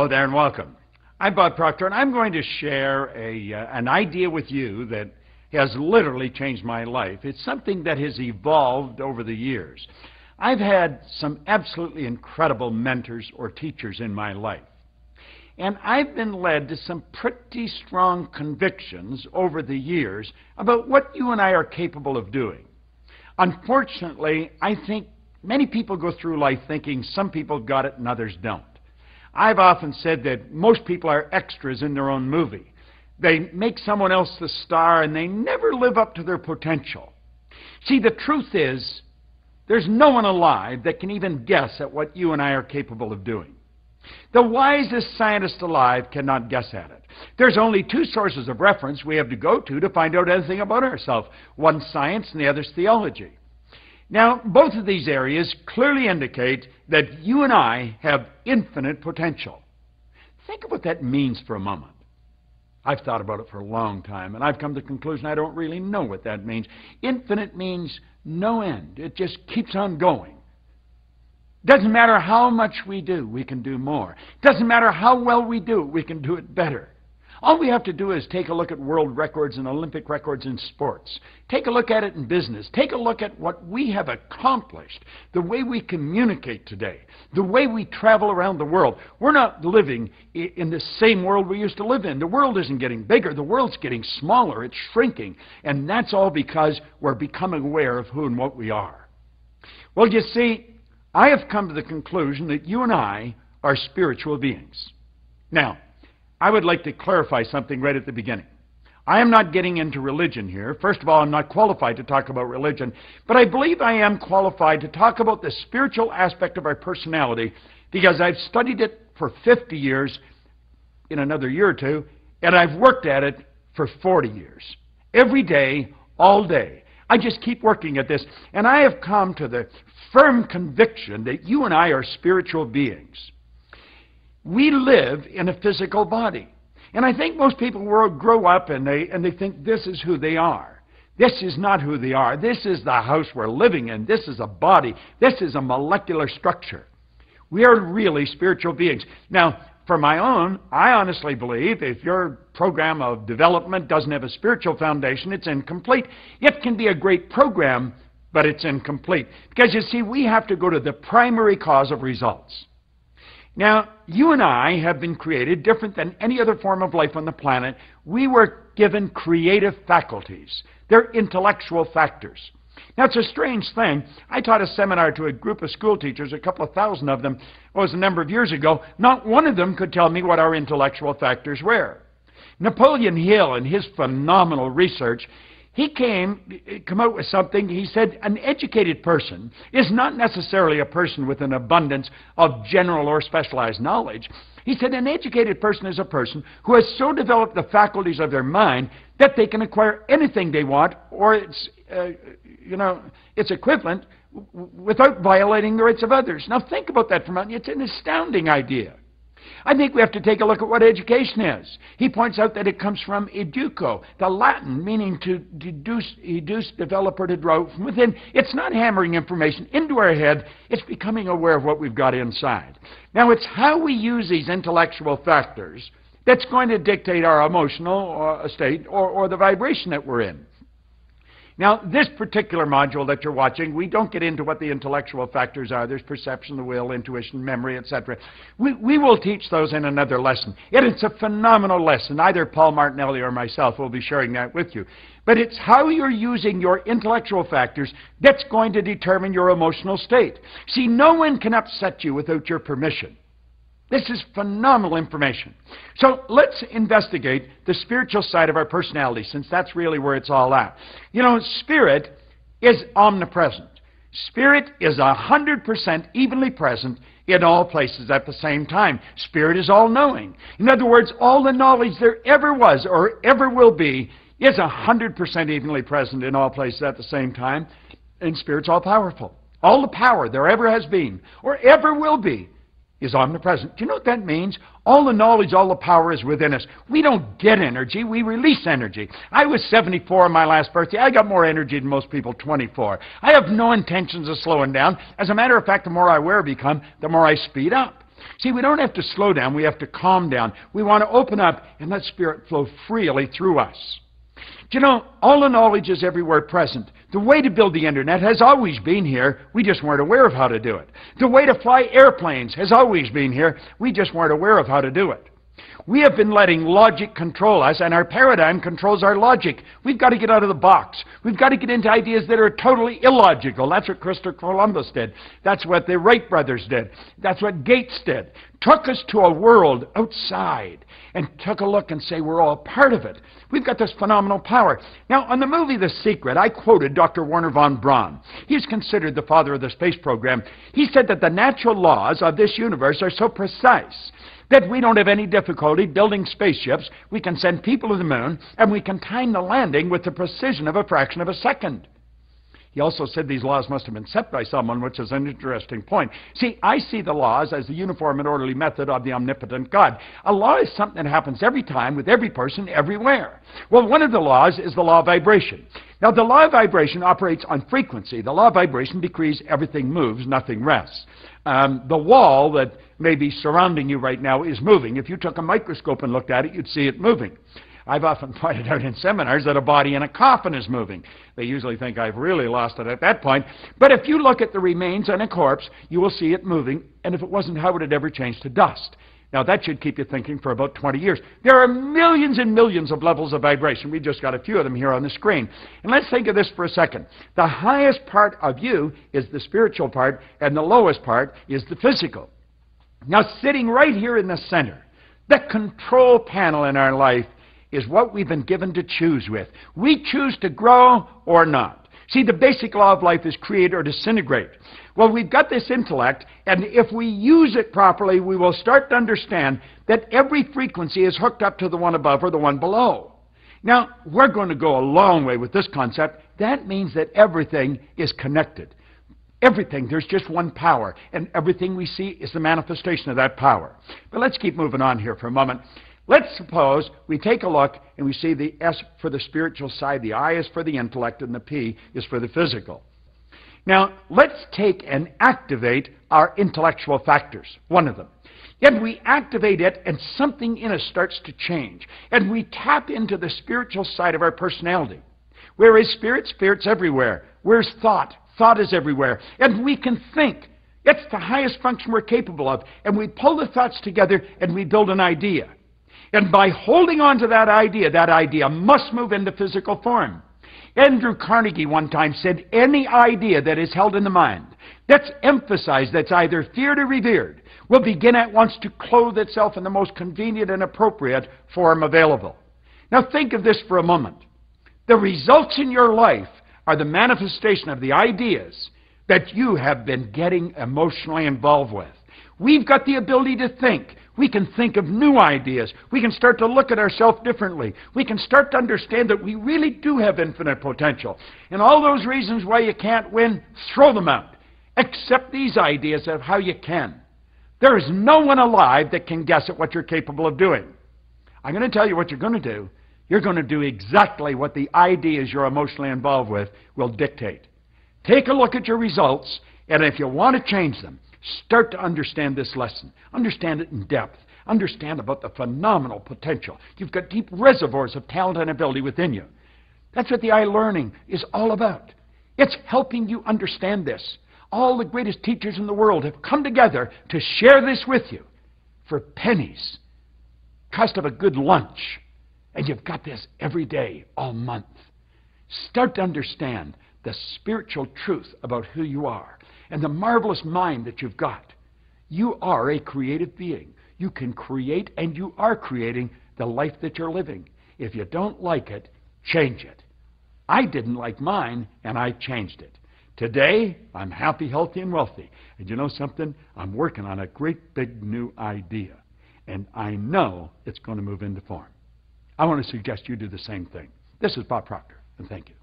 Hello there and welcome. I'm Bob Proctor, and I'm going to share an idea with you that has literally changed my life. It's something that has evolved over the years. I've had some absolutely incredible mentors or teachers in my life, and I've been led to some pretty strong convictions over the years about what you and I are capable of doing. Unfortunately, I think many people go through life thinking some people got it and others don't. I've often said that most people are extras in their own movie. They make someone else the star and they never live up to their potential. See, the truth is, there's no one alive that can even guess at what you and I are capable of doing. The wisest scientist alive cannot guess at it. There's only two sources of reference we have to go to find out anything about ourselves. One's science and the other's theology. Now, both of these areas clearly indicate that you and I have infinite potential. Think of what that means for a moment. I've thought about it for a long time, and I've come to the conclusion I don't really know what that means. Infinite means no end. It just keeps on going. Doesn't matter how much we do, we can do more. Doesn't matter how well we do, we can do it better. All we have to do is take a look at world records and Olympic records in sports. Take a look at it in business. Take a look at what we have accomplished, the way we communicate today, the way we travel around the world. We're not living in the same world we used to live in. The world isn't getting bigger. The world's getting smaller. It's shrinking. And that's all because we're becoming aware of who and what we are. Well, you see, I have come to the conclusion that you and I are spiritual beings. Now, I would like to clarify something right at the beginning. I am not getting into religion here. First of all, I'm not qualified to talk about religion, but I believe I am qualified to talk about the spiritual aspect of our personality because I've studied it for 50 years in another year or two, and I've worked at it for 40 years. Every day, all day. I just keep working at this, and I have come to the firm conviction that you and I are spiritual beings. We live in a physical body. And I think most people grow up and they think this is who they are. This is not who they are. This is the house we're living in. This is a body. This is a molecular structure. We are really spiritual beings. Now, for my own, I honestly believe if your program of development doesn't have a spiritual foundation, it's incomplete. It can be a great program, but it's incomplete. Because you see, we have to go to the primary cause of results. Now, you and I have been created different than any other form of life on the planet. We were given creative faculties. They're intellectual factors. Now, it's a strange thing. I taught a seminar to a group of school teachers, a couple of thousand of them. It was a number of years ago. Not one of them could tell me what our intellectual factors were. Napoleon Hill, in his phenomenal research, he come out with something. He said an educated person is not necessarily a person with an abundance of general or specialized knowledge. He said an educated person is a person who has so developed the faculties of their mind that they can acquire anything they want or its equivalent without violating the rights of others. Now think about that for a moment. It's an astounding idea. I think we have to take a look at what education is. He points out that it comes from educo, the Latin meaning to deduce, develop, or to draw from within. It's not hammering information into our head. It's becoming aware of what we've got inside. Now, it's how we use these intellectual factors that's going to dictate our emotional state or the vibration that we're in. Now, this particular module that you're watching, we don't get into what the intellectual factors are. There's perception, the will, intuition, memory, etc. We will teach those in another lesson. It's a phenomenal lesson. Either Paul Martinelli or myself will be sharing that with you. But it's how you're using your intellectual factors that's going to determine your emotional state. See, no one can upset you without your permission. This is phenomenal information. So let's investigate the spiritual side of our personality, since that's really where it's all at. You know, spirit is omnipresent. Spirit is 100% evenly present in all places at the same time. Spirit is all-knowing. In other words, all the knowledge there ever was or ever will be is 100% evenly present in all places at the same time. And Spirit's all-powerful. All the power there ever has been or ever will be is omnipresent. Do you know what that means? All the knowledge, all the power is within us. We don't get energy, we release energy. I was 74 on my last birthday. I got more energy than most people 24. I have no intentions of slowing down. As a matter of fact, the more I become, the more I speed up. See, we don't have to slow down. We have to calm down. We want to open up and let Spirit flow freely through us. Do you know, all the knowledge is everywhere present. The way to build the internet has always been here. We just weren't aware of how to do it. The way to fly airplanes has always been here. We just weren't aware of how to do it. We have been letting logic control us, and our paradigm controls our logic. We've got to get out of the box. We've got to get into ideas that are totally illogical. That's what Christopher Columbus did. That's what the Wright brothers did. That's what Gates did. Took us to a world outside and took a look and say we're all part of it. We've got this phenomenal power. Now, on the movie The Secret, I quoted Dr. Wernher von Braun. He's considered the father of the space program. He said that the natural laws of this universe are so precise that we don't have any difficulty building spaceships. We can send people to the moon, and we can time the landing with the precision of a fraction of a second. He also said these laws must have been set by someone, which is an interesting point. See, I see the laws as the uniform and orderly method of the omnipotent God. A law is something that happens every time with every person everywhere. Well, one of the laws is the law of vibration. Now, the law of vibration operates on frequency. The law of vibration decrees everything moves, nothing rests. The wall that may be surrounding you right now is moving. If you took a microscope and looked at it, you'd see it moving. I've often pointed out in seminars that a body in a coffin is moving. They usually think I've really lost it at that point. But if you look at the remains on a corpse, you will see it moving. And if it wasn't, how would it ever change to dust? Now, that should keep you thinking for about 20 years. There are millions and millions of levels of vibration. We just got a few of them here on the screen. And let's think of this for a second. The highest part of you is the spiritual part, and the lowest part is the physical. Now, sitting right here in the center, the control panel in our life is what we've been given to choose with. We choose to grow or not. See, the basic law of life is create or disintegrate. Well, we've got this intellect, and if we use it properly, we will start to understand that every frequency is hooked up to the one above or the one below. Now, we're going to go a long way with this concept. That means that everything is connected. Everything, there's just one power, and everything we see is the manifestation of that power. But let's keep moving on here for a moment. Let's suppose we take a look and we see the S for the spiritual side, the I is for the intellect, and the P is for the physical. Now, let's take and activate our intellectual factors, one of them. And we activate it, and something in us starts to change. And we tap into the spiritual side of our personality. Where is spirit? Spirit's everywhere. Where's thought? Thought is everywhere. And we can think. It's the highest function we're capable of. And we pull the thoughts together, and we build an idea. And by holding on to that idea must move into physical form. Andrew Carnegie one time said, any idea that is held in the mind, that's emphasized, that's either feared or revered, will begin at once to clothe itself in the most convenient and appropriate form available. Now think of this for a moment. The results in your life are the manifestation of the ideas that you have been getting emotionally involved with. We've got the ability to think. We can think of new ideas. We can start to look at ourselves differently. We can start to understand that we really do have infinite potential. And all those reasons why you can't win, throw them out. Accept these ideas of how you can. There is no one alive that can guess at what you're capable of doing. I'm going to tell you what you're going to do. You're going to do exactly what the ideas you're emotionally involved with will dictate. Take a look at your results, and if you want to change them, start to understand this lesson. Understand it in depth. Understand about the phenomenal potential. You've got deep reservoirs of talent and ability within you. That's what the iLearning is all about. It's helping you understand this. All the greatest teachers in the world have come together to share this with you for pennies. Cost of a good lunch. And you've got this every day, all month. Start to understand the spiritual truth about who you are and the marvelous mind that you've got. You are a creative being. You can create, and you are creating the life that you're living. If you don't like it, change it. I didn't like mine, and I changed it. Today, I'm happy, healthy, and wealthy. And you know something? I'm working on a great big new idea. And I know it's going to move into form. I want to suggest you do the same thing. This is Bob Proctor, and thank you.